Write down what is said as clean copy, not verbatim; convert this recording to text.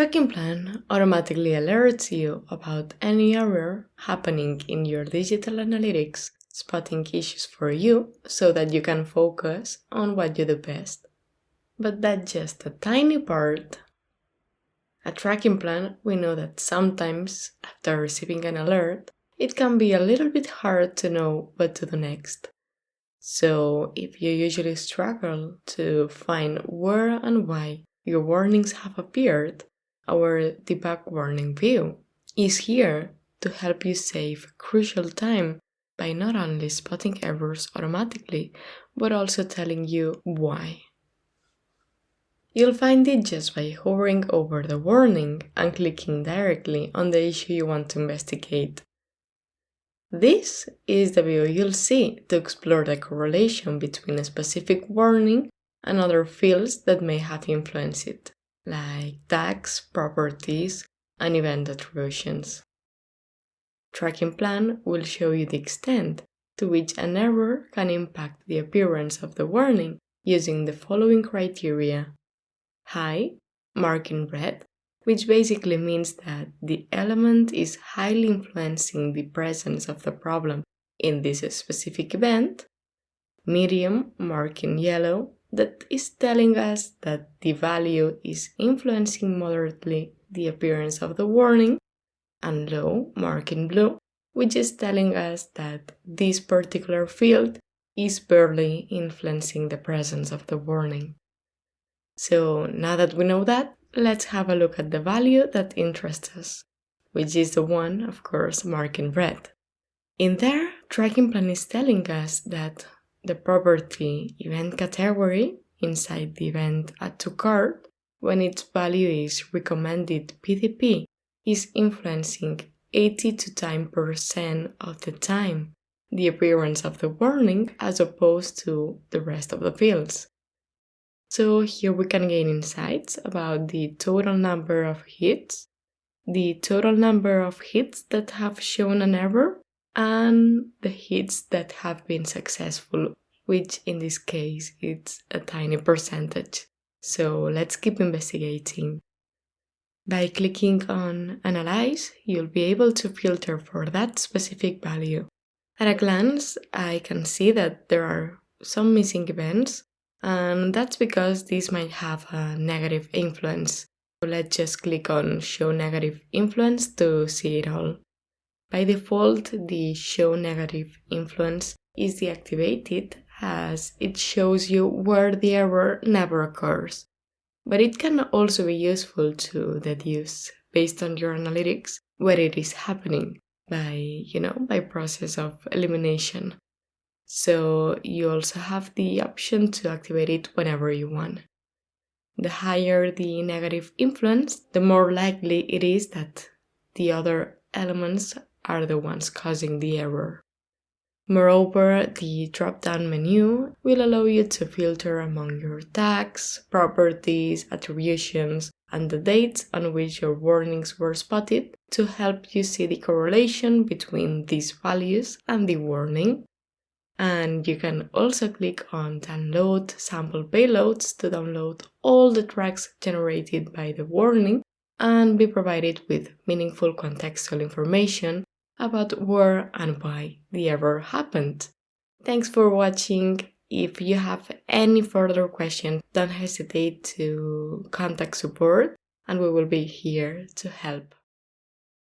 Trackingplan automatically alerts you about any error happening in your digital analytics, spotting issues for you so that you can focus on what you do best. But that's just a tiny part. At Trackingplan, we know that sometimes, after receiving an alert, it can be a little bit hard to know what to do next. So, if you usually struggle to find where and why your warnings have appeared, our debug warning view is here to help you save crucial time by not only spotting errors automatically, but also telling you why. You'll find it just by hovering over the warning and clicking directly on the issue you want to investigate. This is the view you'll see to explore the correlation between a specific warning and other fields that may have influenced it, like tags, properties, and event attributions. Trackingplan will show you the extent to which an error can impact the appearance of the warning using the following criteria. High, marked in red, which basically means that the element is highly influencing the presence of the problem in this specific event. Medium, marked in yellow, that is telling us that the value is influencing moderately the appearance of the warning. And low, marked in blue, which is telling us that this particular field is barely influencing the presence of the warning. So now that we know that, let's have a look at the value that interests us, which is the one, of course, marked in red. In there, Trackingplan is telling us that the property event category inside the event add to cart, when its value is recommended PDP, is influencing 82% of the time the appearance of the warning as opposed to the rest of the fields. So here we can gain insights about the total number of hits, the total number of hits that have shown an error, and the hits that have been successful, which in this case it's a tiny percentage. So let's keep investigating. By clicking on Analyze, you'll be able to filter for that specific value. At a glance, I can see that there are some missing events, and that's because these might have a negative influence. So let's just click on Show Negative Influence to see it all. By default, the Show Negative Influence is deactivated as it shows you where the error never occurs. But it can also be useful to deduce, based on your analytics, where it is happening by process of elimination. So you also have the option to activate it whenever you want. The higher the negative influence, the more likely it is that the other elements are the ones causing the error. Moreover, the drop-down menu will allow you to filter among your tags, properties, attributions, and the dates on which your warnings were spotted to help you see the correlation between these values and the warning. And you can also click on Download Sample Payloads to download all the tracks generated by the warning and be provided with meaningful contextual information about where and why the error happened. Thanks for watching. If you have any further questions, don't hesitate to contact support and we will be here to help.